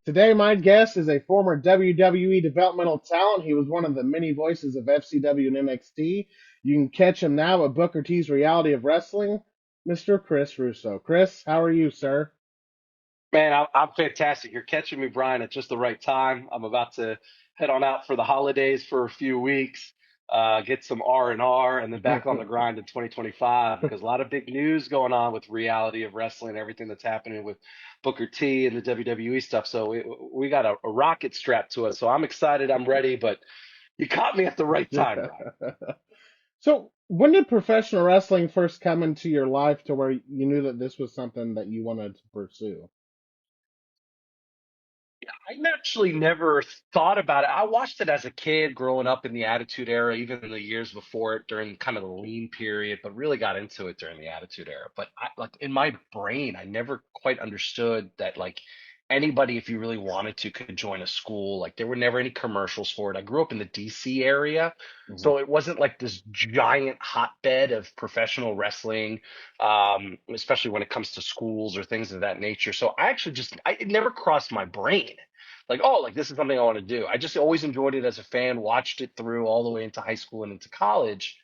Today, my guest is a former WWE developmental talent. He was one of the many voices of FCW and NXT. You can catch him now at Booker T's Reality of Wrestling, Mr. Chris Russo. Chris, how are you, sir? Man, I'm fantastic. You're catching me, Brian, at just the right time. I'm about to head on out for the holidays for a few weeks, get some R and then back on the grind in 2025 because a lot of big news going on with reality of wrestling, everything that's happening with Booker T and the WWE stuff. So we got a rocket strapped to us. So I'm excited. I'm ready, but you caught me at the right time, Brian. So, when did professional wrestling first come into your life to where you knew that this was something that you wanted to pursue? I actually never thought about it. I watched it as a kid growing up in the Attitude Era, even in the years before it during kind of the lean period, but really got into it during the Attitude Era. But like in my brain, I never quite understood that like anybody, if you really wanted to, could join a school. Like there were never any commercials for it. I grew up in the DC area, Hmm. so it wasn't like this giant hotbed of professional wrestling, especially when it comes to schools or things of that nature. So it never crossed my brain like, oh, like this is something I want to do. I just always enjoyed it as a fan, watched it through all the way into high school and into college.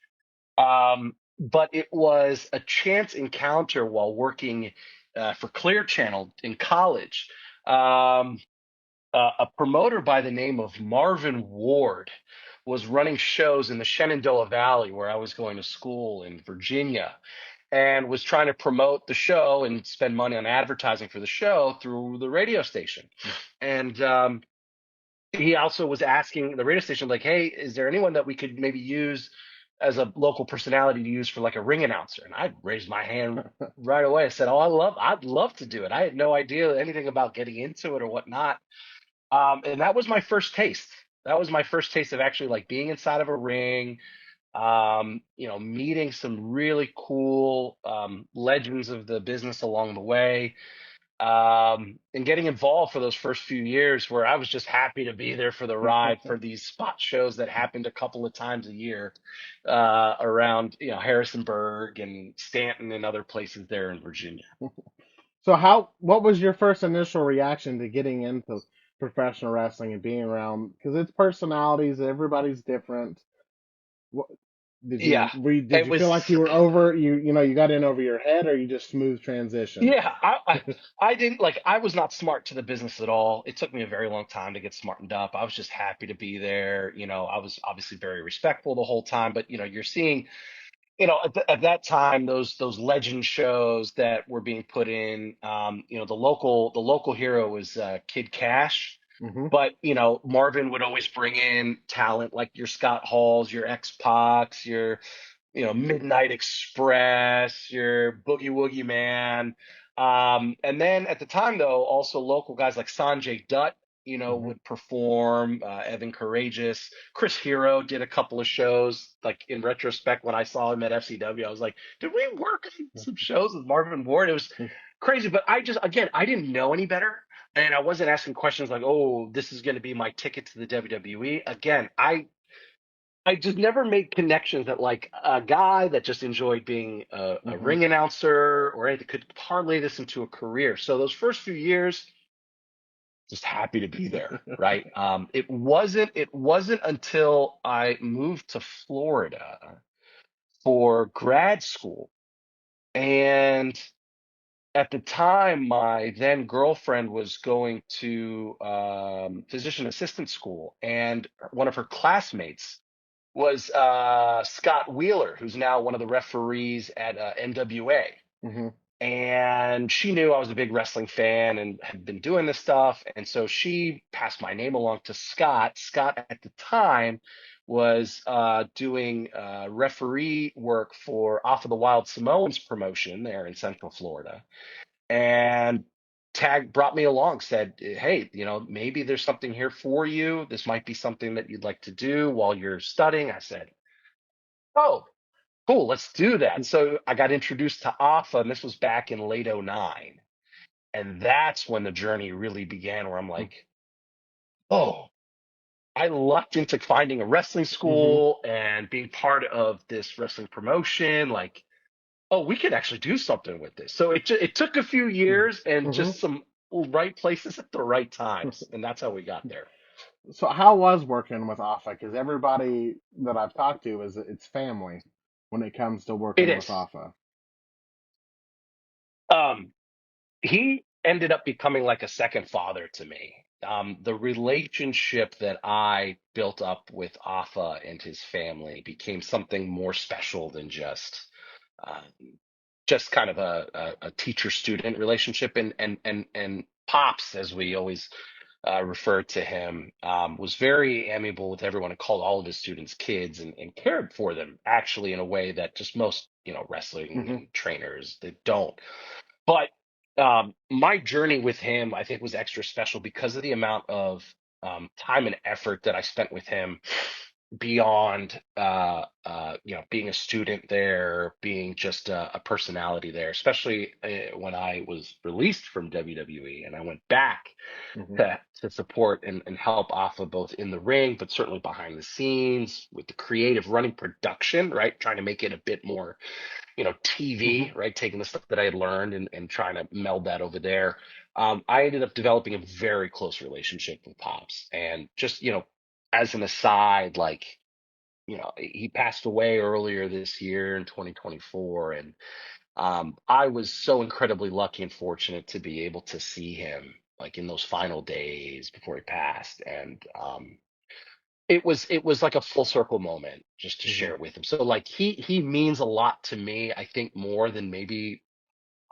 But it was a chance encounter while working for Clear Channel in college. Um, a promoter by the name of Marvin Ward was running shows in the Shenandoah Valley, where I was going to school in Virginia, and was trying to promote the show and spend money on advertising for the show through the radio station. And he also was asking the radio station, like, hey, is there anyone that we could maybe use as a local personality to use for like a ring announcer? And I raised my hand right away. I said, oh, I'd love to do it. I had no idea anything about getting into it or whatnot. And that was my first taste. That was my first taste of actually like being inside of a ring, meeting some really cool legends of the business along the way, and getting involved for those first few years where I was just happy to be there for the ride for these spot shows that happened a couple of times a year around, Harrisonburg and Stanton and other places there in Virginia. So, what was your first initial reaction to getting into professional wrestling and being around? Because it's personalities, everybody's different. What, Yeah, did it you feel was. like you were over you got in over your head, or you just smooth transition? Yeah, I didn't like I was not smart to the business at all. It took me a very long time to get smartened up. I was just happy to be there. I was obviously very respectful the whole time, but you're seeing, at that time those legend shows that were being put in. The local hero was Kid Cash, Hmm. but Marvin would always bring in talent like your Scott Halls, your X Pacs, your Midnight Express, your Boogie Woogie Man. And then at the time, though, also local guys like Sanjay Dutt, Hmm. would perform. Evan Courageous, Chris Hero did a couple of shows. Like in retrospect, when I saw him at FCW, I was like, did we work on some shows with Marvin Ward? It was crazy, but again, I didn't know any better. And I wasn't asking questions like, oh, this is going to be my ticket to the WWE. Again, I just never made connections that like a guy that just enjoyed being a Hmm. ring announcer or anything could parlay this into a career. So those first few years, just happy to be there, right? It wasn't until I moved to Florida for grad school, and at the time, my then girlfriend was going to physician assistant school, and one of her classmates was Scott Wheeler, who's now one of the referees at NWA. Hmm. And she knew I was a big wrestling fan and had been doing this stuff. And so she passed my name along to Scott. Scott at the time was doing referee work for Off of the Wild Samoans promotion there in Central Florida. And Tag brought me along, said, hey, maybe there's something here for you. This might be something that you'd like to do while you're studying. I said, oh, cool, let's do that. So I got introduced to AFA, and this was back in late '09. And that's when the journey really began, where I'm like, oh, I lucked into finding a wrestling Hmm. school and being part of this wrestling promotion. Like, oh, we could actually do something with this. So it took a few years and Hmm. just some right places at the right times, and that's how we got there. So how was working with AFA? Because everybody that I've talked to is it's family when it comes to It working with is. AFA. Um, he ended up becoming like a second father to me. The relationship that I built up with Afa and his family became something more special than uh, just kind of a teacher student relationship. And Pops, as we always referred to him, was very amiable with everyone and called all of his students kids and cared for them actually in a way that just most, wrestling Hmm. and trainers they don't. But my journey with him, I think, was extra special because of the amount of time and effort that I spent with him beyond, being a student there, being just a personality there, especially when I was released from WWE and I went back Hmm. to support and help Alpha both in the ring, but certainly behind the scenes with the creative running production, right? Trying to make it a bit more Hmm. TV, right? Taking the stuff that I had learned and trying to meld that over there. I ended up developing a very close relationship with Pops. And just, as an aside, like, he passed away earlier this year in 2024. And I was so incredibly lucky and fortunate to be able to see him like in those final days before he passed. And it was like a full circle moment just to Hmm. share with him. So like he means a lot to me, I think more than maybe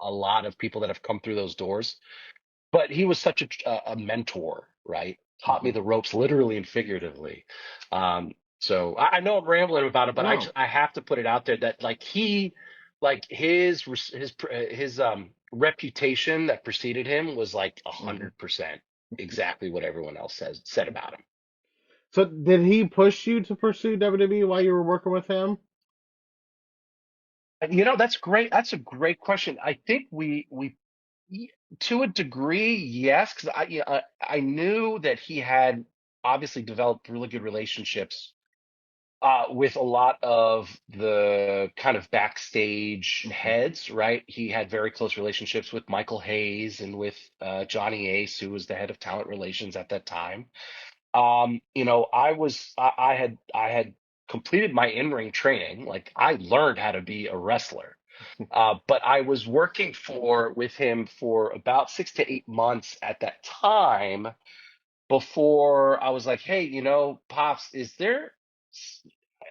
a lot of people that have come through those doors. But he was such a mentor, right? Taught me Hmm. the ropes literally and figuratively. So I know I'm rambling about it, but No. I have to put it out there that like his reputation that preceded him was like a Hmm. 100% exactly what everyone else said about him. So did he push you to pursue WWE while you were working with him? That's great. That's a great question. I think we y- to a degree, yes, because I knew that he had obviously developed really good relationships with a lot of the kind of backstage Hmm. heads, right? He had very close relationships with Michael Hayes and with Johnny Ace, who was the head of talent relations at that time. I had completed my in-ring training. Like I learned how to be a wrestler. But I was working for with him for about 6 to 8 months at that time before I was like, hey, Pops, is there s-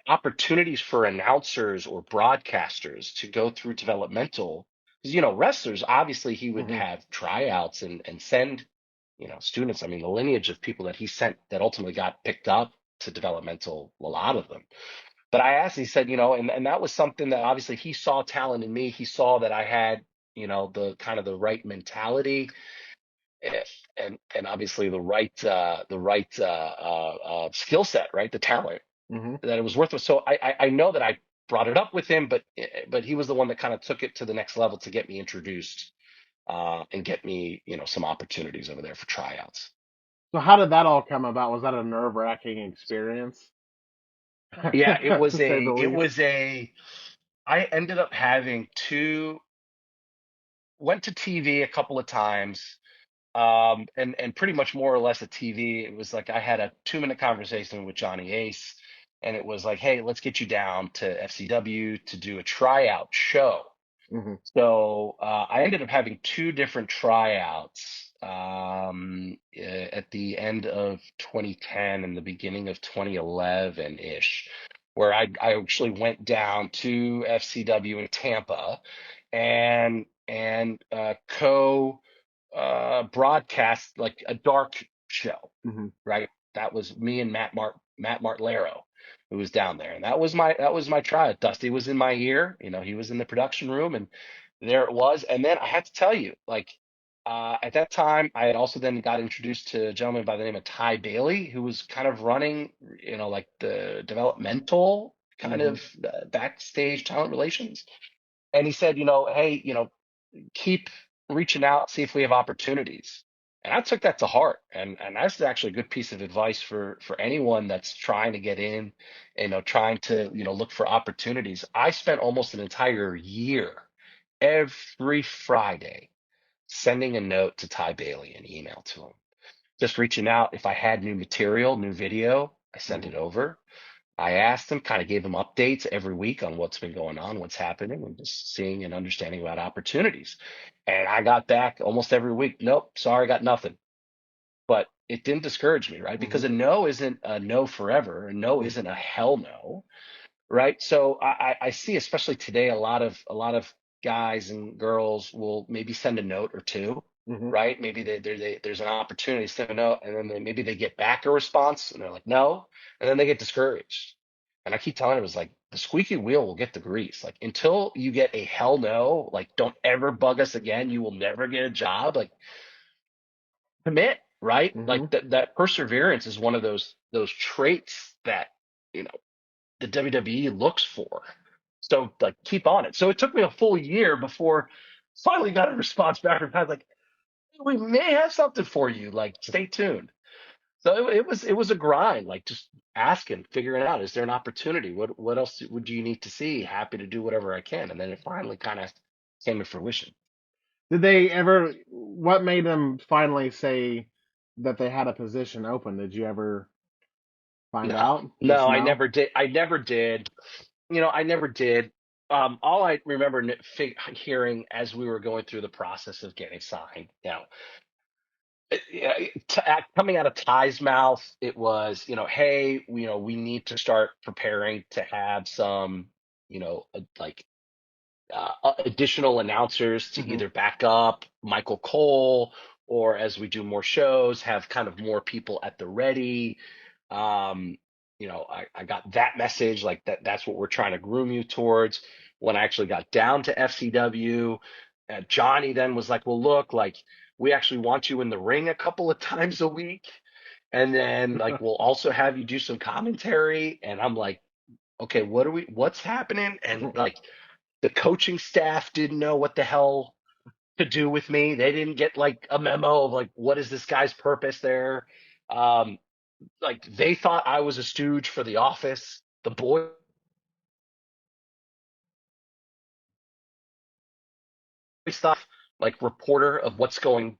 opportunities for announcers or broadcasters to go through developmental? Because, wrestlers, obviously he would Hmm. have tryouts and send, students. I mean, the lineage of people that he sent that ultimately got picked up to developmental, a lot of them. But I asked, he said, and that was something that obviously he saw talent in me. He saw that I had, the kind of the right mentality eh, and obviously the right skill set, right? The talent Hmm. that it was worth it. So I know that I brought it up with him, but he was the one that kind of took it to the next level to get me introduced and get me, some opportunities over there for tryouts. So how did that all come about? Was that a nerve-wracking experience, Yeah, it to was say a the it least? was a I ended up having two went to TV a couple of times. And pretty much more or less a TV. It was like I had a 2-minute conversation with Johnny Ace, and it was like, hey, let's get you down to FCW to do a tryout show. Hmm. So I ended up having two different tryouts at the end of 2010 and the beginning of 2011 ish, where I actually went down to FCW in Tampa and co broadcast like a dark show, Hmm. right? That was me and Matt Martellero who was down there, and that was my try. Dusty was in my ear, he was in the production room, and there it was. And then I had to tell you, like at that time, I had also then got introduced to a gentleman by the name of Ty Bailey, who was kind of running, like the developmental kind Hmm. of backstage talent relations. And he said, hey, keep reaching out, see if we have opportunities. And I took that to heart. And that's actually a good piece of advice for anyone that's trying to get in, trying to, look for opportunities. I spent almost an entire year every Friday sending a note to Ty Bailey, an email to him, just reaching out. If I had new material, new video, I sent Hmm. it over. I asked him, kind of gave him updates every week on what's been going on, what's happening, and just seeing and understanding about opportunities. And I got back almost every week. Nope, sorry, got nothing. But it didn't discourage me, right? Hmm. Because a no isn't a no forever. A no isn't a hell no, right? So I see, especially today, a lot of guys and girls will maybe send a note or two, Hmm. right? Maybe there's an opportunity to send a note, and then maybe they get back a response, and they're like no, and then they get discouraged. And I keep telling them, it's like the squeaky wheel will get the grease. Like until you get a hell no, like don't ever bug us again. You will never get a job. Like commit, right? Hmm. Like that perseverance is one of those traits that you know the WWE looks for. So like keep on it. So it took me a full year before finally got a response back from guys like we may have something for you. Like stay tuned. So it was a grind. Like just asking, figuring out, is there an opportunity? What else would you need to see? Happy to do whatever I can. And then it finally kind of came to fruition. Did they ever? What made them finally say that they had a position open? Did you ever find No, out? Just no, I no. never did. I never did. I never did. All I remember hearing as we were going through the process of getting signed, yeah, coming out of Ty's mouth, it was, hey, we need to start preparing to have some, like additional announcers to Hmm. either back up Michael Cole or as we do more shows, have kind of more people at the ready. Um, I got that message like that's what we're trying to groom you towards. When I actually got down to FCW, Johnny then was like, well, look, like we actually want you in the ring a couple of times a week. And then like we'll also have you do some commentary. And I'm like, okay, what's happening? And like the coaching staff didn't know what the hell to do with me. They didn't get like a memo of like what is this guy's purpose there. Um, like they thought I was a stooge for The Office. The boy stuff, like reporter of what's going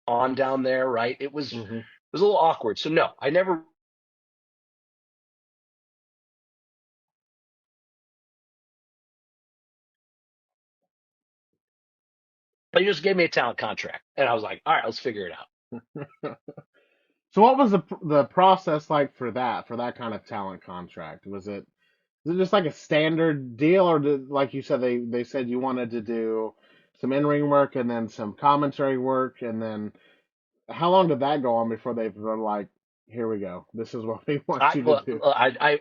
on down there, right? Hmm. It was a little awkward. So no, I never. They just gave me a talent contract, and I was like, all right, let's figure it out. So what was the process like for that kind of talent contract? Was it just like a standard deal, or like you said, they said you wanted to do some in ring work and then some commentary work, and then how long did that go on before they were like, here we go, this is what we want I you to well, do? I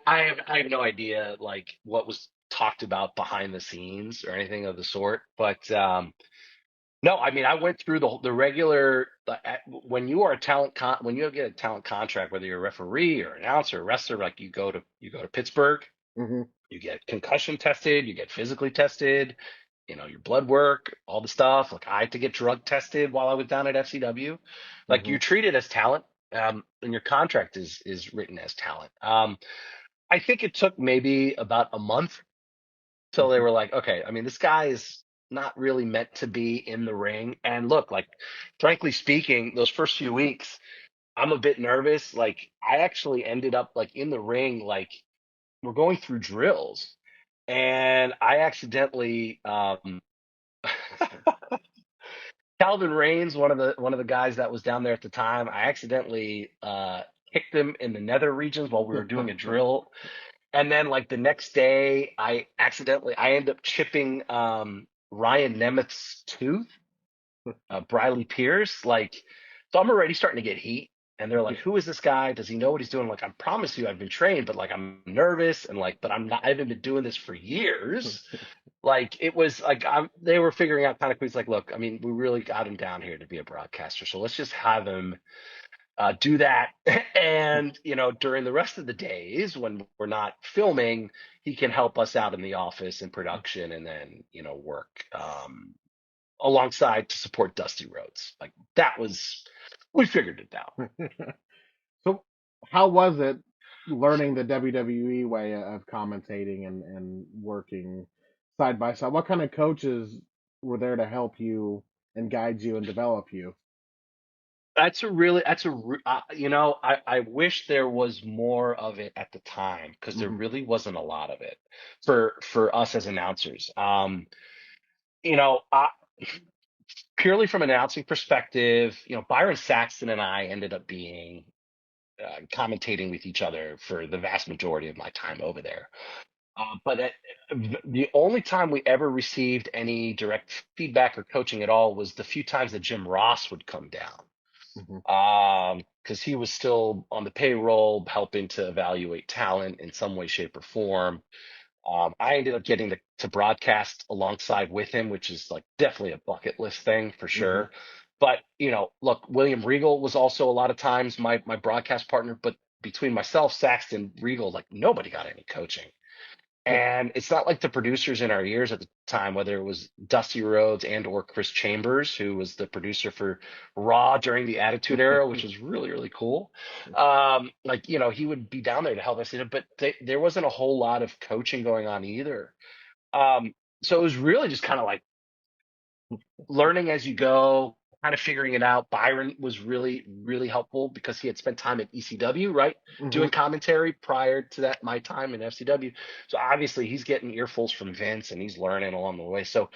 have no idea like what was talked about behind the scenes or anything of the sort, but no, I mean I went through the regular when you are a when you get a talent contract, whether you're a referee or announcer or wrestler, like you go to Pittsburgh, Hmm. you get concussion tested, you get physically tested, your blood work, all the stuff. Like I had to get drug tested while I was down at FCW. Like Hmm. you're treated as talent, and your contract is written as talent. I think it took maybe about a month till they Hmm. were like, okay, I mean, this guy is not really meant to be in the ring. And look, like, frankly speaking, those first few weeks, I'm a bit nervous. Like, I actually ended up like in the ring, like we're going through drills, and I accidentally, Calvin Rains, one of the guys that was down there at the time, I accidentally kicked him in the nether regions while we were doing a drill. And then like the next day, I end up chipping Ryan Nemeth's tooth, Briley Pierce. Like, so I'm already starting to get heat. And they're like, "Who is this guy? Does he know what he's doing?" Like, I promise you, I've been trained, but like, I'm nervous and like, but I'm not. I haven't been doing this for years. Like, it was like They were figuring out kind of quick. Like, look, I mean, we really got him down here to be a broadcaster, so let's just have him do that. And, during the rest of the days when we're not filming, he can help us out in the office in production and then, work alongside to support Dusty Rhodes. Like we figured it out. So how was it learning the WWE way of commentating and working side by side? What kind of coaches were there to help you and guide you and develop you. I wish there was more of it at the time because there Hmm. really wasn't a lot of it for us as announcers. Purely from an announcing perspective, Byron Saxton and I ended up being commentating with each other for the vast majority of my time over there. But the only time we ever received any direct feedback or coaching at all was the few times that Jim Ross would come down. Hmm. Because he was still on the payroll, helping to evaluate talent in some way, shape, or form. I ended up getting to broadcast alongside with him, which is like definitely a bucket list thing for Hmm. sure. But look, William Regal was also a lot of times my broadcast partner. But between myself, Saxton, Regal, like nobody got any coaching. And it's not like the producers in our ears at the time, whether it was Dusty Rhodes and or Chris Chambers, who was the producer for Raw during the Attitude Era, which was really, really cool. He would be down there to help us, but there wasn't a whole lot of coaching going on either. Um, so it was really just kind of like learning as you go, kind of figuring it out. Byron was really, really helpful because he had spent time at ECW, right? Hmm. Doing commentary prior to that, my time in FCW. So obviously he's getting earfuls from Vince and he's learning along the way. So,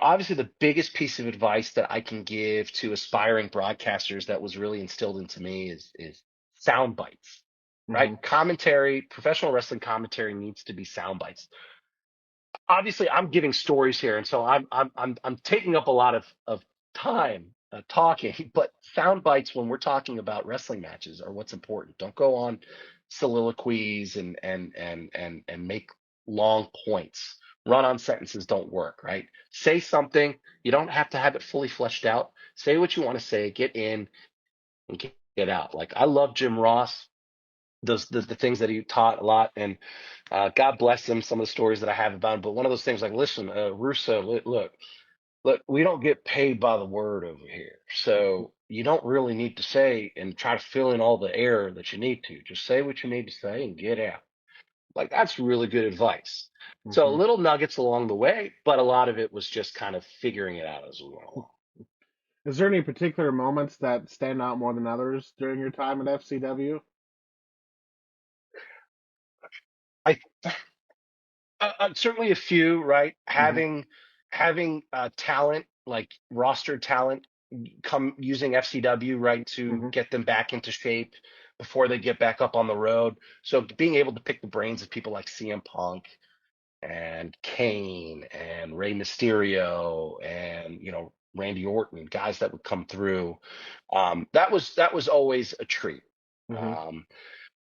obviously the biggest piece of advice that I can give to aspiring broadcasters that was really instilled into me is sound bites, right? Hmm. Commentary, professional wrestling commentary needs to be sound bites. Obviously I'm giving stories here, and so I'm taking up a lot of time talking, but sound bites when we're talking about wrestling matches are what's important. Don't go on soliloquies and make long points. Run on sentences don't work, right? Say something. You don't have to have it fully fleshed out. Say what you want to say, get in and get out. Like I love Jim Ross, the things that he taught a lot, and God bless him. Some of the stories that I have about him, but one of those things like, listen, Russo, look, we don't get paid by the word over here, so you don't really need to say and try to fill in all the air that you need to. Just say what you need to say and get out. Like that's really good advice. So Hmm. little nuggets along the way, but a lot of it was just kind of figuring it out as we went along. Is there any particular moments that stand out more than others during your time at FCW? I Certainly a few, right? Hmm. Having talent like roster talent come using FCW, right, to Hmm. get them back into shape before they get back up on the road. So being able to pick the brains of people like CM Punk and Kane and Rey Mysterio and Randy Orton, guys that would come through, that was always a treat. Hmm. Um,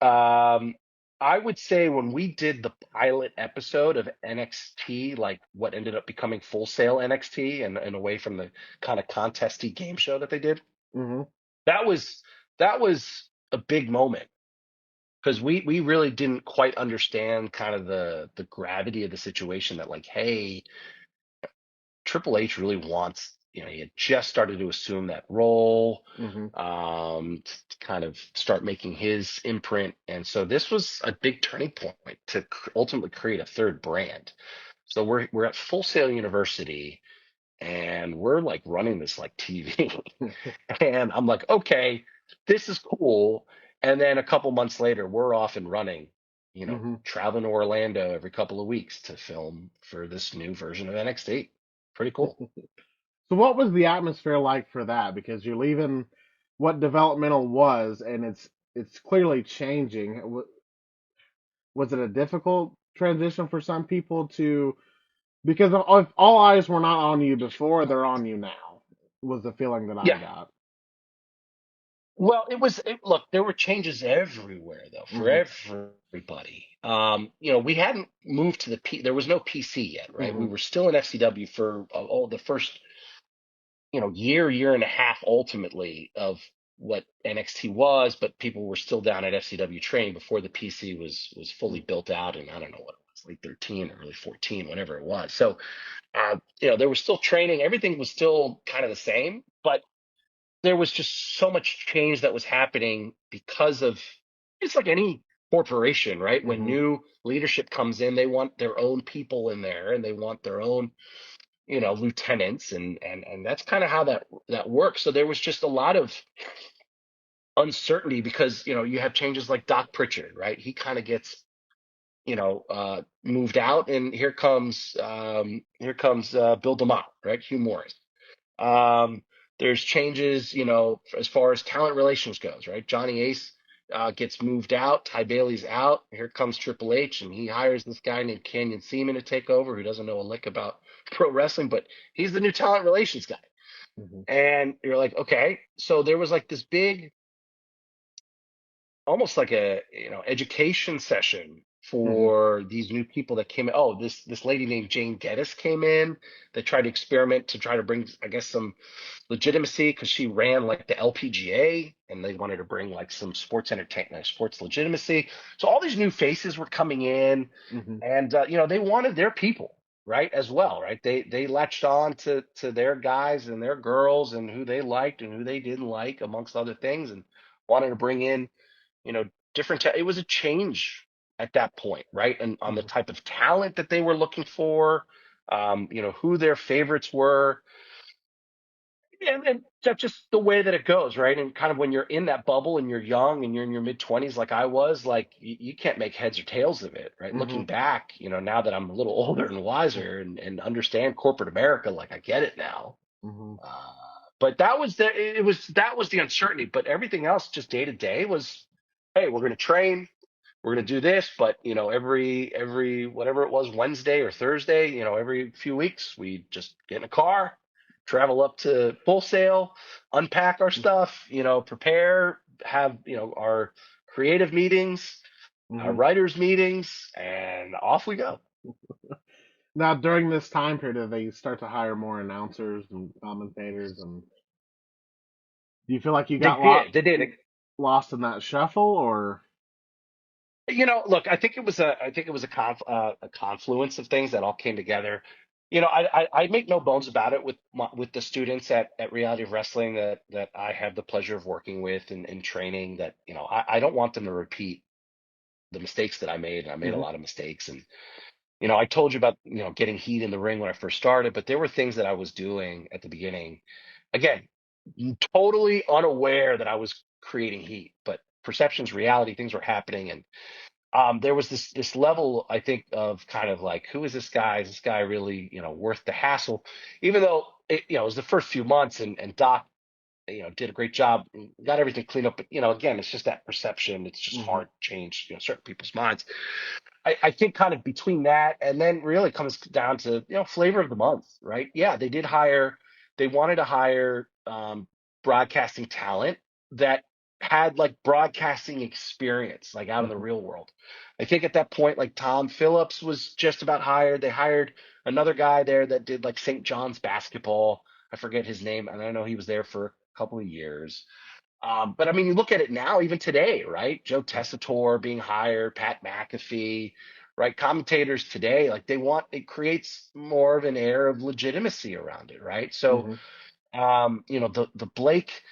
um, I would say when we did the pilot episode of NXT, like what ended up becoming Full Sail NXT and away from the kind of contesty game show that they did, Hmm. that was that was a big moment because we really didn't quite understand kind of the gravity of the situation that like, hey, Triple H really wants, he had just started to assume that role, Hmm. to kind of start making his imprint. And so this was a big turning point to ultimately create a third brand. So we're at Full Sail University and we're like running this like TV. And I'm like, okay, this is cool. And then a couple months later, we're off and running, Hmm. traveling to Orlando every couple of weeks to film for this new version of NXT. Pretty cool. So, what was the atmosphere like for that? Because you're leaving what developmental was, and it's clearly changing. Was it a difficult transition for some people to because if all eyes were not on you before, they're on you now? Was the feeling that I Yeah. got. Well, look, there were changes everywhere though for Hmm. everybody. We hadn't moved to there was no PC yet, right? Hmm. We were still in FCW for the first, year and a half ultimately of what NXT was, but people were still down at FCW training before the PC was fully built out, and I don't know what it was, late 13 or early 14, whatever it was. So, there was still training, everything was still kind of the same, but there was just so much change that was happening because of it's like any corporation, right? When Hmm. new leadership comes in, they want their own people in there and they want their own, lieutenants, and that's kind of how that works. So there was just a lot of uncertainty because you have changes like Doc Pritchard, right? He kind of gets moved out, and here comes Bill DeMott, right? Hugh Morris. Um, there's changes, as far as talent relations goes, right? Johnny Ace gets moved out. Ty Bailey's out. Here comes Triple H, and he hires this guy named Canyon Ceman to take over, who doesn't know a lick about pro wrestling, but he's the new talent relations guy. Hmm. And you're like, okay. So there was like this big, almost like a education session Hmm. for these new people that came in. Oh, this lady named Jane Geddes came in. They tried to experiment to try to bring, I guess, some legitimacy because she ran like the LPGA, and they wanted to bring like some sports entertainment, sports legitimacy. So all these new faces were coming in, Hmm. and they wanted their people, right, as well, right? They latched on to their guys and their girls and who they liked and who they didn't like, amongst other things, and wanted to bring in you know it was a change at that point, right? And on the Hmm. type of talent that they were looking for, who their favorites were, and that's just the way that it goes, right? And kind of when you're in that bubble and you're young and you're in your mid 20s, like I was, like you can't make heads or tails of it, right? Hmm. Looking back, now that I'm a little older and wiser and understand corporate America, like I get it now. Hmm. uh, but that was the uncertainty, but everything else just day to day was, hey, we're going to train, we're going to do this, but every whatever it was, Wednesday or Thursday, every few weeks, we just get in a car, travel up to Full Sail, unpack our stuff, prepare, have our creative meetings, our Hmm. writers meetings, and off we go. Now, during this time period, did they start to hire more announcers and commentators? And do you feel like you They got did, they did. lost in that shuffle, or? Look, I think it was a confluence of things that all came together. I make no bones about it with the students at Reality of Wrestling that I have the pleasure of working with and training, that I don't want them to repeat the mistakes that I made. And I made a Hmm. lot of mistakes, and I told you about getting heat in the ring when I first started, but there were things that I was doing at the beginning. Again, totally unaware that I was creating heat, but perception's reality. Things were happening, and there was this level, I think, of kind of like, who is this guy? Is this guy really, worth the hassle? Even though it was the first few months, and Doc, did a great job, and got everything cleaned up. But again, it's just that perception. It's just Hmm. hard to change, certain people's minds. I think kind of between that and then really comes down to flavor of the month, right? Yeah, they wanted to hire broadcasting talent that had like broadcasting experience, like out in the Hmm. real world. I think at that point, like Tom Phillips was just about hired. They hired another guy there that did like St. John's basketball. I forget his name, and I know he was there for a couple of years. But I mean, you look at it now, even today, right? Joe Tessitore being hired, Pat McAfee, right? Commentators today, like it creates more of an air of legitimacy around it, right? So, Hmm. the Blake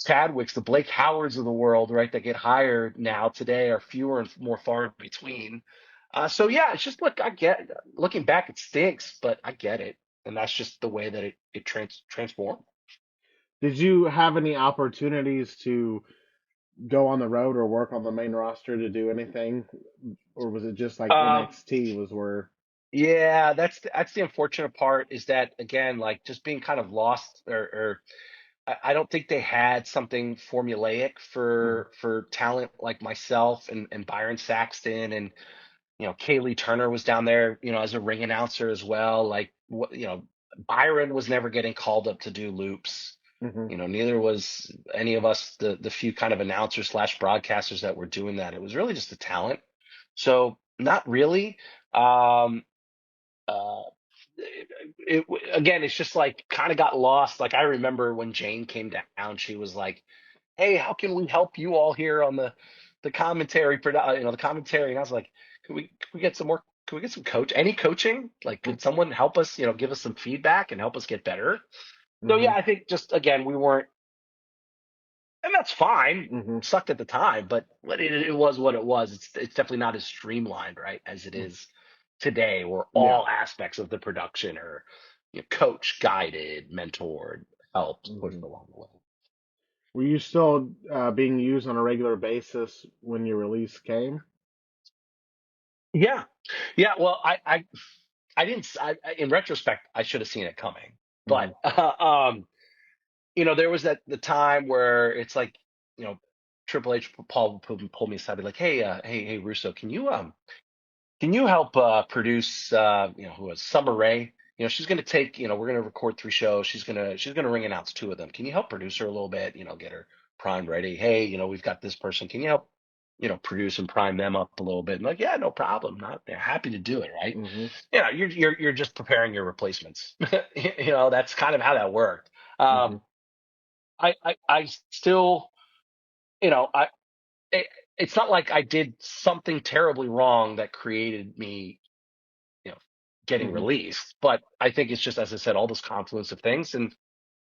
Chadwicks, the Blake Howards of the world, right, that get hired now today are fewer and more far between. So yeah, it's just, look, I get, looking back, it stinks, but I get it, and that's just the way that it transformed. Did you have any opportunities to go on the road or work on the main roster to do anything, or was it just like Um, NXT was where? Yeah, that's the unfortunate part, is that, again, like, just being kind of lost, or I don't think they had something formulaic Hmm. for talent like myself and Byron Saxton, and Kaylee Turner was down there, as a ring announcer as well. Like, what, Byron was never getting called up to do loops. Hmm. Neither was any of us, the few kind of announcers slash broadcasters that were doing that. It was really just the talent. So not really. Um, uh, Again, it's just like kind of got lost. Like, I remember when Jane came down, she was like, "Hey, how can we help you all here on the commentary, the commentary?" And I was like, Can we get some more? Can we get some any coaching? Like, could someone help us? Give us some feedback and help us get better." So Hmm. yeah, I think just, again, we weren't, and that's fine. Hmm. Sucked at the time, but it was what it was. It's definitely not as streamlined, right, as it is today, where Yeah. all aspects of the production are, coached, guided, mentored, helped, pushed Hmm. along the way. Were you still being used on a regular basis when your release came? Yeah, yeah. Well, I didn't. In retrospect, I should have seen it coming. But Hmm. there was the time where it's like, you know, Triple H, Paul pulled me aside, be like, hey, Russo, can you help produce who was Summer Rae? She's gonna take, we're gonna record 3 shows. She's gonna ring announce 2 of them. Can you help produce her a little bit? Get her primed ready. Hey, we've got this person. Can you help, produce and prime them up a little bit? And like, yeah, no problem. Not they're happy to do it, right? Hmm. You're just preparing your replacements. That's kind of how that worked. Hmm. I still, you know, I it, it's not like I did something terribly wrong that created me, you know, getting Hmm. released. But I think it's just, as I said, all this confluence of things and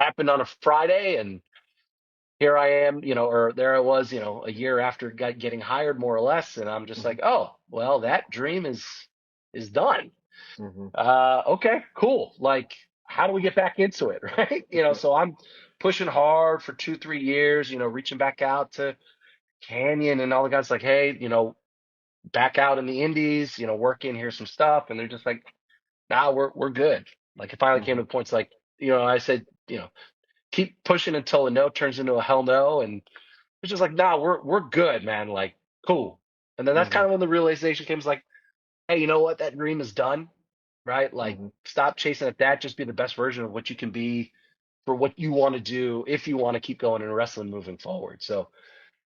happened on a Friday, and here I am, or there I was, a year after getting hired, more or less, and I'm just Hmm. like, oh, well, that dream is done. Hmm. Okay, cool. Like, how do we get back into it, right? So I'm pushing hard for 2, 3 years, reaching back out to Canyon and all the guys like, hey, back out in the indies, work in here some stuff. And they're just like, nah, we're good. Like it finally came Hmm. to the points like, I said, keep pushing until a no turns into a hell no. And it's just like, nah, we're good, man. Like, cool. And then that's Hmm. kind of when the realization came, is like, hey, you know what? That dream is done, right? Like, Hmm. stop chasing at that. Just be the best version of what you can be for what you want to do if you want to keep going in wrestling moving forward. So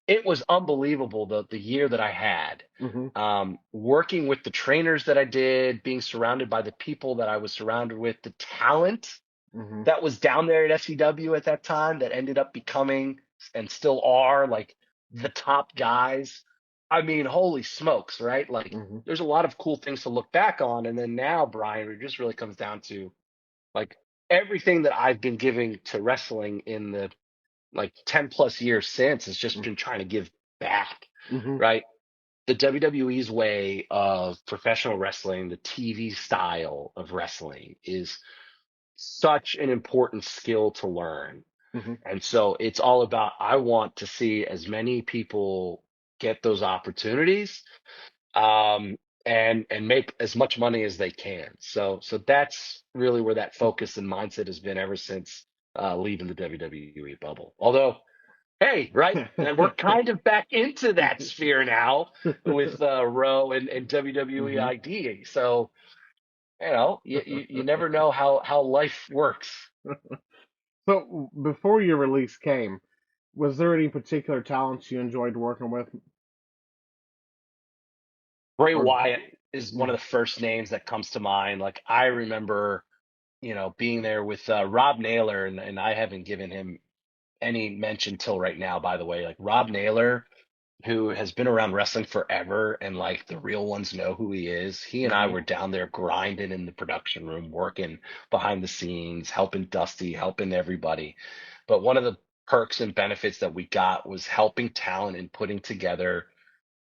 it was unbelievable the year that I had, Hmm. working with the trainers that I did, being surrounded by the people that I was surrounded with, the talent Hmm. that was down there at SCW at that time that ended up becoming and still are like the top guys. I mean, holy smokes, right? Like, Hmm. there's a lot of cool things to look back on. And then now, Brian, it just really comes down to like everything that I've been giving to wrestling in the like 10 plus years since has just been trying to give back, Hmm. right? The WWE's way of professional wrestling, the TV style of wrestling, is such an important skill to learn. Hmm. And so it's all about, I want to see as many people get those opportunities, um, and make as much money as they can. So that's really where that focus and mindset has been ever since leaving the WWE bubble. Although, hey, right, and we're kind of back into that sphere now with Row and WWE Hmm. ID. So you never know how life works. So before your release came, was there any particular talents you enjoyed working with? Bray Or Wyatt is one of the first names that comes to mind. Like, I remember, being there with Rob Naylor, and I haven't given him any mention till right now, by the way. Like, Rob Naylor, who has been around wrestling forever, and like the real ones know who he is. He and I Hmm. were down there grinding in the production room, working behind the scenes, helping Dusty, helping everybody. But one of the perks and benefits that we got was helping talent and putting together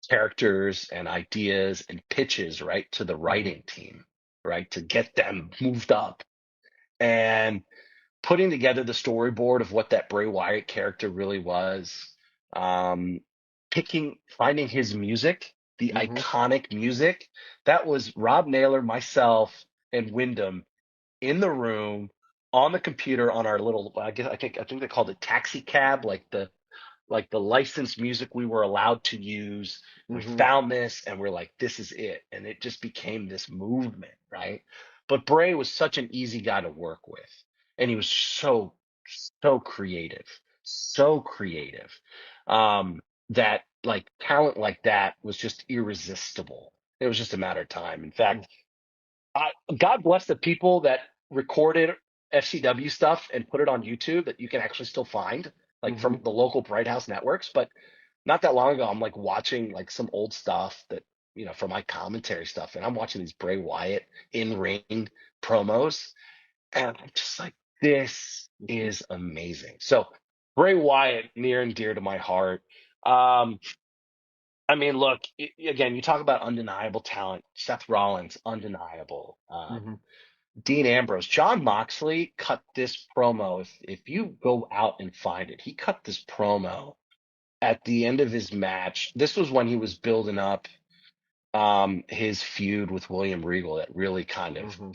characters and ideas and pitches, right, to the Hmm. writing team, right, to get them moved up. And putting together the storyboard of what that Bray Wyatt character really was, um, finding his music, the Hmm. iconic music. That was Rob Naylor, myself, and Wyndham in the room on the computer on our little, I think they called it taxi cab, like the licensed music we were allowed to use. We Hmm. found this and we're like, this is it. And it just became this movement, right? But Bray was such an easy guy to work with. And he was so creative, so creative. That like talent like that was just irresistible. It was just a matter of time. In fact, God bless the people that recorded FCW stuff and put it on YouTube that you can actually still find, like Hmm. from the local Bright House networks. But not that long ago, I'm like watching like some old stuff that, from my commentary stuff, and I'm watching these Bray Wyatt in ring promos, and I'm just like, this is amazing. So Bray Wyatt, near and dear to my heart. Um, I mean, look, again, you talk about undeniable talent. Seth Rollins, undeniable. Hmm. Dean Ambrose, John Moxley cut this promo. If you go out and find it, he cut this promo at the end of his match. This was when he was building up his feud with William Regal that really kind of Hmm.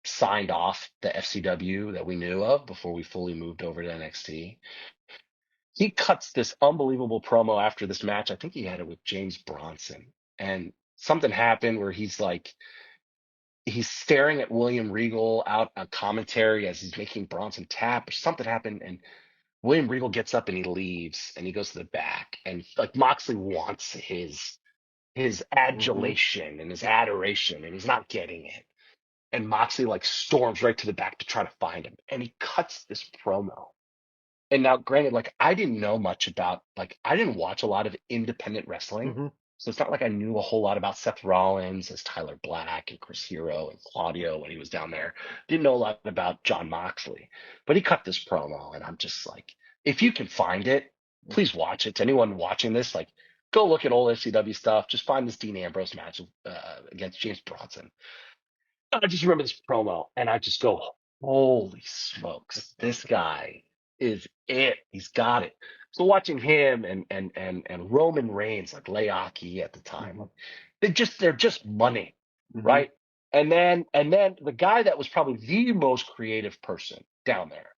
signed off the FCW that we knew of before we fully moved over to NXT. He cuts this unbelievable promo after this match. I think he had it with James Bronson. And something happened where he's staring at William Regal out on commentary as he's making Bronson tap, or something happened, and William Regal gets up and he leaves and he goes to the back. And like Moxley wants his Hmm. adulation and his adoration, and he's not getting it. And Moxley like storms right to the back to try to find him. And he cuts this promo. And now, granted, like I didn't know much about, like I didn't watch a lot of independent wrestling. Hmm. So it's not like I knew a whole lot about Seth Rollins as Tyler Black and Chris Hero and Claudio when he was down there. Didn't know a lot about John Moxley. But he cut this promo, and I'm just like, if you can find it, please watch it. To anyone watching this, like, go look at old FCW stuff. Just find this Dean Ambrose match against James Bronson. I just remember this promo and I just go, holy smokes, this guy is it. He's got it. So watching him and Roman Reigns, like Leaki at the time, Hmm. like, they're just money, Hmm. right? And then the guy that was probably the most creative person down there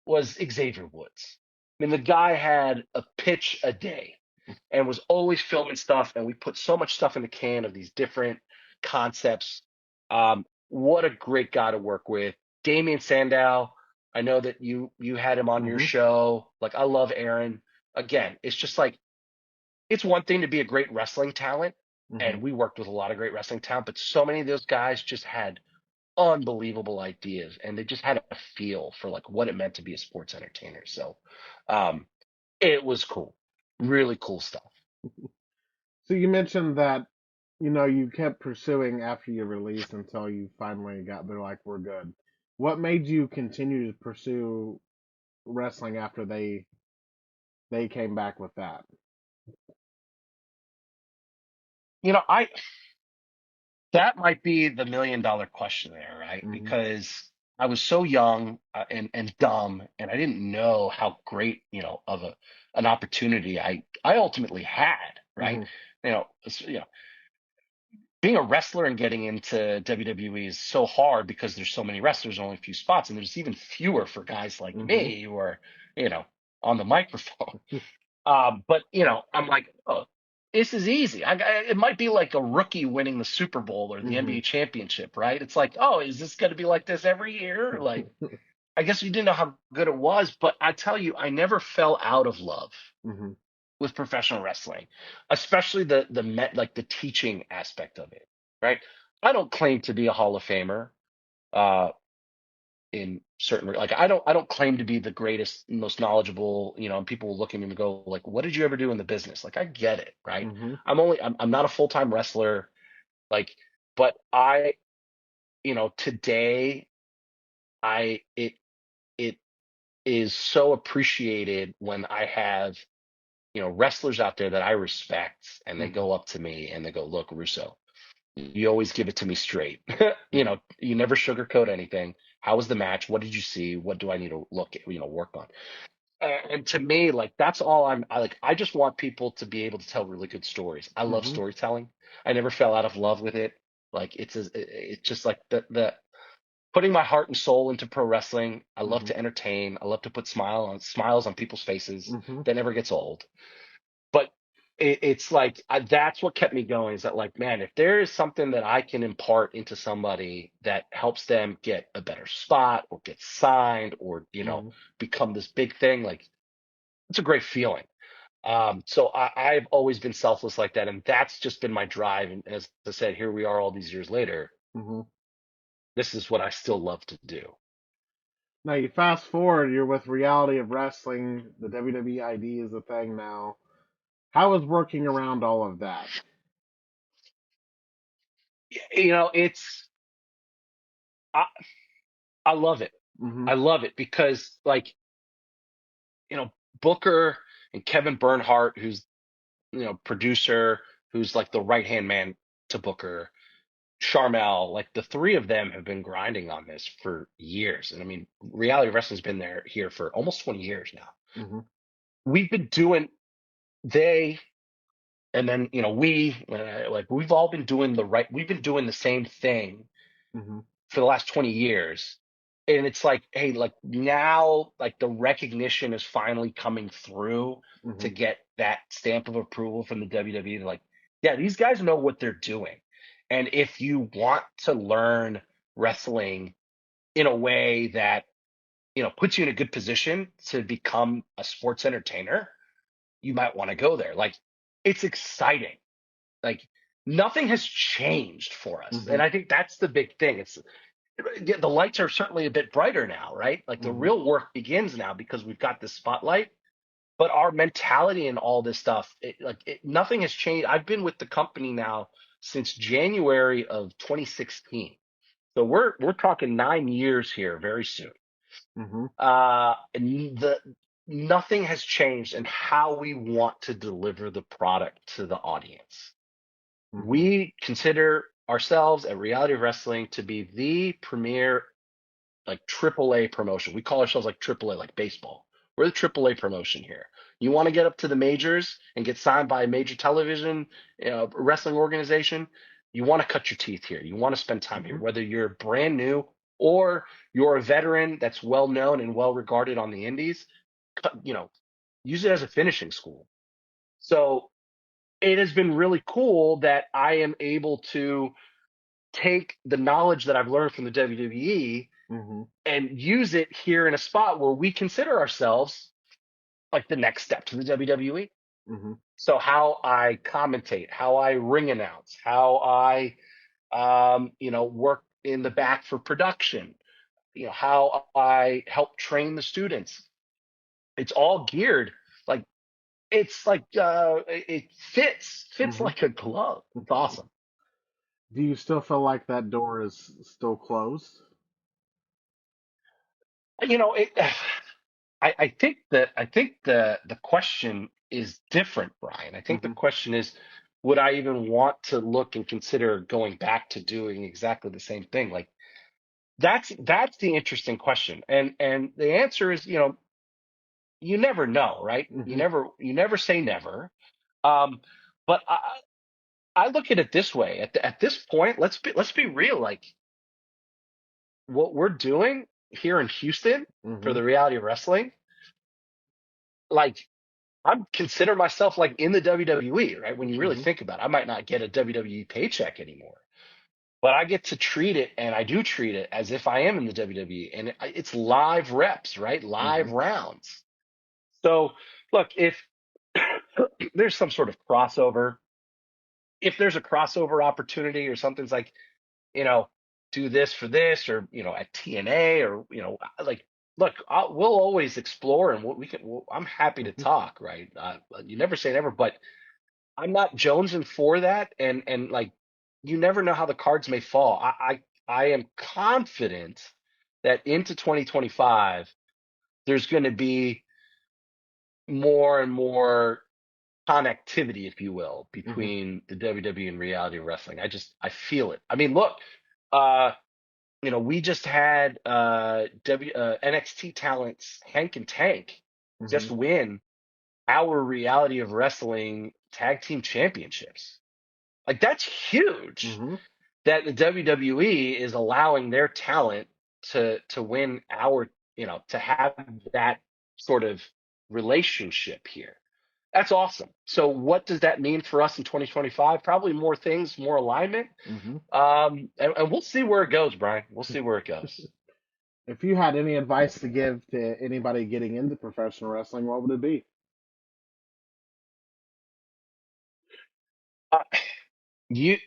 was Xavier Woods. I mean, the guy had a pitch a day and was always filming stuff. And we put so much stuff in the can of these different concepts. What a great guy to work with. Damian Sandow, I know that you had him on your Hmm. show. Like I love Aaron. Again, it's just like it's one thing to be a great wrestling talent, Hmm. and we worked with a lot of great wrestling talent, but so many of those guys just had unbelievable ideas and they just had a feel for like what it meant to be a sports entertainer. So um it was cool. Really cool stuff. So you mentioned that you kept pursuing after you released until you finally got they're like we're good. What made you continue to pursue wrestling after they came back with that? I that might be the $1 million question there, right? Hmm. Because I was so young and dumb, and I didn't know how great, of an opportunity I ultimately had, right? Hmm. Being a wrestler and getting into WWE is so hard because there's so many wrestlers, only a few spots, and there's even fewer for guys like Hmm. me who are, you know, on the microphone. But I'm like, oh, this is easy. It might be like a rookie winning the Super Bowl or the Hmm. NBA championship, right? It's like, oh, is this going to be like this every year? Like, I guess we didn't know how good it was, but I tell you, I never fell out of love Hmm. with professional wrestling, especially like the teaching aspect of it, right? I don't claim to be a Hall of Famer. Uh, in certain like I don't claim to be the greatest most knowledgeable, and people will look at me and go like, what did you ever do in the business? Like I get it, right? Hmm. I'm not a full-time wrestler, like, but I, today it is so appreciated when I have, wrestlers out there that I respect and they Hmm. go up to me and they go, look, Russo, you always give it to me straight. You never sugarcoat anything. How was the match? What did you see? What do I need to look at, work on? And to me, like that's all I like. I just want people to be able to tell really good stories. I love Hmm. storytelling. I never fell out of love with it. Like it's just like the putting my heart and soul into pro wrestling. I love Hmm. to entertain. I love to put smiles on people's faces. Hmm. That never gets old. But it's like that's what kept me going. Is that like, man, if there is something that I can impart into somebody that helps them get a better spot or get signed or Hmm. become this big thing, like it's a great feeling. So I've always been selfless like that, and that's just been my drive. And as I said, here we are all these years later. Hmm. This is what I still love to do. Now you fast forward, you're with Reality of Wrestling. The WWE ID is a thing now. How is working around all of that? It's I, I love it. Hmm. I love it because like Booker and Kevin Bernhardt, who's producer, who's like the right hand man to Booker. Charmel, like the three of them have been grinding on this for years. And I mean, reality wrestling's been there here for almost 20 years now. Mm-hmm. We've been doing they and then we've all been doing we've been doing the same thing Mm-hmm. for the last 20 years. And it's like, hey, like now, like the recognition is finally coming through to Mm-hmm. get that stamp of approval from the WWE. They're like, yeah, these guys know what they're doing. And if you want to learn wrestling in a way that, puts you in a good position to become a sports entertainer, you might want to go there. Like, it's exciting. Like, nothing has changed for us. Mm-hmm. And I think that's the big thing. Yeah, the lights are certainly a bit brighter now, right? Like the Mm-hmm. real work begins now because we've got this spotlight. But our mentality and all this stuff, nothing has changed. I've been with the company now since January of 2016, so we're talking 9 years here very soon. Mm-hmm. And nothing has changed in how we want to deliver the product to the audience. Mm-hmm. We consider ourselves at Reality of Wrestling to be the premier like AAA promotion. We call ourselves like AAA, like baseball. We're the AAA promotion here. You want to get up to the majors and get signed by a major television wrestling organization. You want to cut your teeth here. You want to spend time here, Mm-hmm. whether you're brand new or you're a veteran that's well known and well regarded on the indies. You know, use it as a finishing school. So it has been really cool that I am able to take the knowledge that I've learned from the WWE Mm-hmm. and use it here in a spot where we consider ourselves like the next step to the WWE. Mm-hmm. So how I commentate, how I ring announce, how I work in the back for production, how I help train the students. It's all geared like it's like it fits Mm-hmm. like a glove. It's awesome. Do you still feel like that door is still closed? It I think the question is different, Brian. I think the Mm-hmm. question is, would I even want to look and consider going back to doing exactly the same thing? Like that's the interesting question. And the answer is, you never know, right? You Mm-hmm. never say never. Um, but I look at it this way. At this point, let's be real. Like what we're doing here in Houston for Mm-hmm. the reality of wrestling, like I'm consider myself like in the WWE, right? When you really Mm-hmm. think about it, I might not get a WWE paycheck anymore, but I get to treat it, and I do treat it as if I am in the WWE, and it's live reps, right? Mm-hmm. Live rounds. So, look, if there's some sort of crossover, if there's a crossover opportunity or something's like, you know, do this for this, or at TNA, or like, look, we'll always explore, and we can. I'm happy to Mm-hmm. talk, right? You never say never, but I'm not jonesing for that, and like you never know how the cards may fall. I am confident that into 2025 there's going to be more and more connectivity, if you will, Mm-hmm. between the WWE and reality wrestling. I feel it. I mean, look, uh, we just had NXT talents Hank and Tank Mm-hmm. just win our reality of wrestling tag team championships. Like that's huge Mm-hmm. that the WWE is allowing their talent to win to have that sort of relationship here. That's awesome. So what does that mean for us in 2025? Probably more things, more alignment. Mm-hmm. And we'll see where it goes, Brian. We'll see where it goes. If you had any advice to give to anybody getting into professional wrestling, what would it be? Uh, you,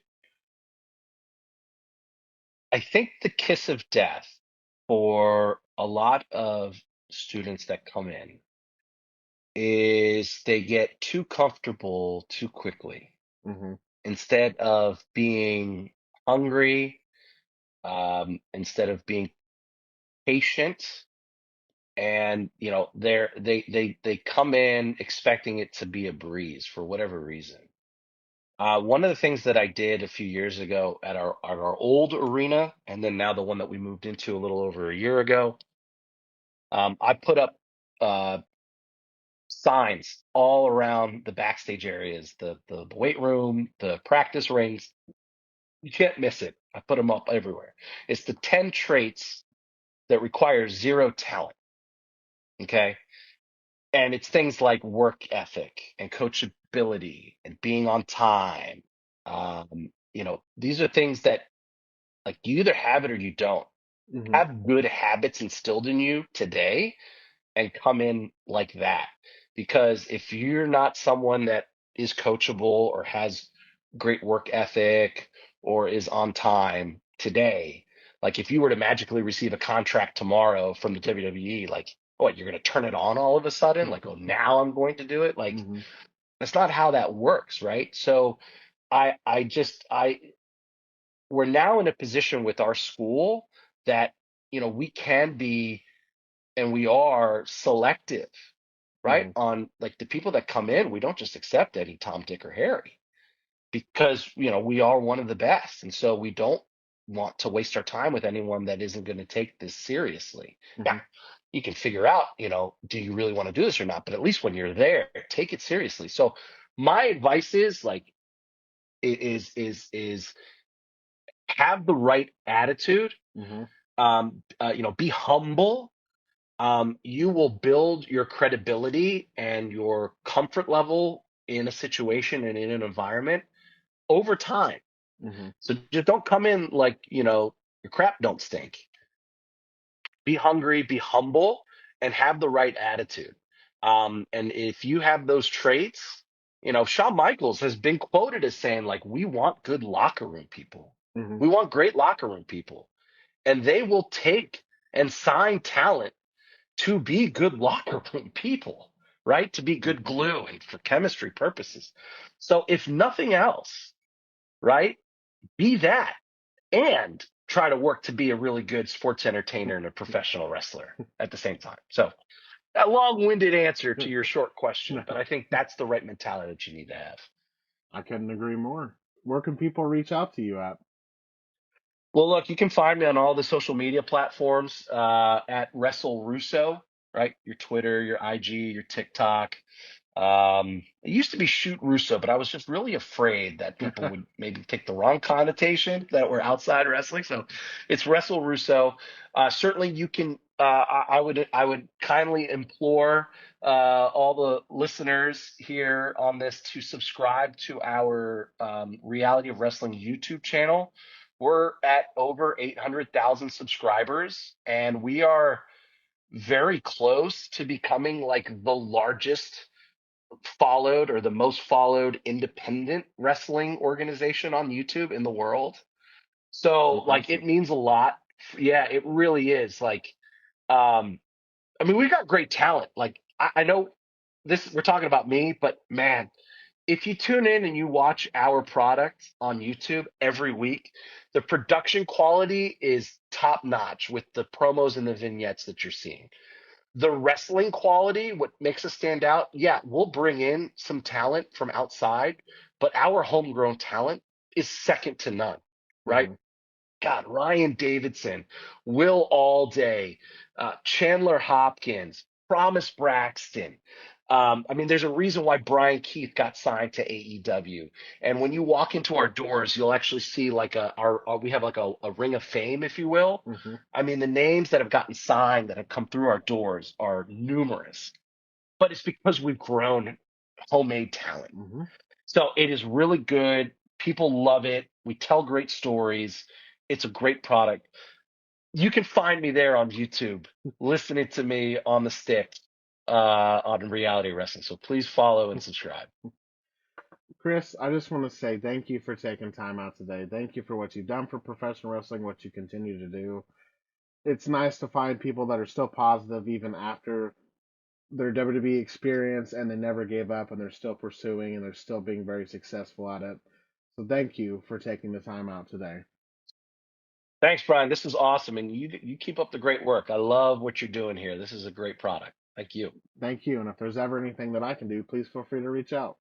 I think the kiss of death for a lot of students that come in is they get too comfortable too quickly Mm-hmm. instead of being hungry, instead of being patient. And they come in expecting it to be a breeze for whatever reason. One of the things that I did a few years ago at our old arena, and then now the one that we moved into a little over a year ago, I put up uh, signs all around the backstage areas, the weight room, the practice rings. You can't miss it. I put them up everywhere. It's the 10 traits that require zero talent. Okay. And it's things like work ethic and coachability and being on time. These are things that like you either have it or you don't. Hmm. Have good habits instilled in you today and come in like that. Because if you're not someone that is coachable or has great work ethic or is on time today, like if you were to magically receive a contract tomorrow from the WWE, like, what, you're going to turn it on all of a sudden? Like, oh, now I'm going to do it? Like, Hmm. that's not how that works, right? So I we're now in a position with our school that, we can be and we are selective, right? Hmm. On like the people that come in, we don't just accept any Tom, Dick, or Harry because, we are one of the best. And so we don't want to waste our time with anyone that isn't going to take this seriously. Yeah, Hmm. you can figure out, do you really want to do this or not? But at least when you're there, take it seriously. So my advice is like, is have the right attitude. Hmm. Be humble. You will build your credibility and your comfort level in a situation and in an environment over time. Hmm. So just don't come in like, your crap don't stink. Be hungry, be humble, and have the right attitude. And if you have those traits, Shawn Michaels has been quoted as saying, like, we want good locker room people. Hmm. We want great locker room people. And they will take and sign talent to be good locker room people, right? To be good Hmm. glue and for chemistry purposes. So if nothing else, right, be that and try to work to be a really good sports entertainer and a professional wrestler at the same time. So a long-winded answer to your short question, but I No, think that's the right mentality that you need to have. I couldn't agree more. Where can people reach out to you at? Well, look, you can find me on all the social media platforms at Wrestle Russo, right? Your Twitter, your IG, your TikTok. It used to be Shoot Russo, but I was just really afraid that people would maybe take the wrong connotation that we're outside wrestling. So it's Wrestle Russo. Certainly, you can. I would kindly implore all the listeners here on this to subscribe to our Reality of Wrestling YouTube channel. We're at over 800,000 subscribers, and we are very close to becoming like the largest followed or the most followed independent wrestling organization on YouTube in the world. So like Impressive. it means a lot. Yeah, it really is. Like, I mean, we've got great talent. Like I know this we're talking about me, but man, if you tune in and you watch our product on YouTube every week, the production quality is top notch with the promos and the vignettes that you're seeing. The wrestling quality, what makes us stand out, yeah, we'll bring in some talent from outside, but our homegrown talent is second to none, right? Hmm. God, Ryan Davidson, Will Allday, Chandler Hopkins, Promise Braxton. I mean, there's a reason why Brian Keith got signed to AEW. And when you walk into our doors, you'll actually see like we have like a ring of fame, if you will. Hmm. I mean, the names that have gotten signed that have come through our doors are numerous, but it's because we've grown homemade talent. Hmm. So it is really good. People love it. We tell great stories. It's a great product. You can find me there on YouTube, listening to me on the stick on Reality Wrestling. So please follow and subscribe. Chris, I just want to say thank you for taking time out today. Thank you for what you've done for professional wrestling, what you continue to do. It's nice to find people that are still positive even after their WWE experience and they never gave up and they're still pursuing and they're still being very successful at it. So thank you for taking the time out today. Thanks, Brian. This is awesome, and you keep up the great work. I love what you're doing here. This is a great product. Thank you. Thank you. And if there's ever anything that I can do, please feel free to reach out.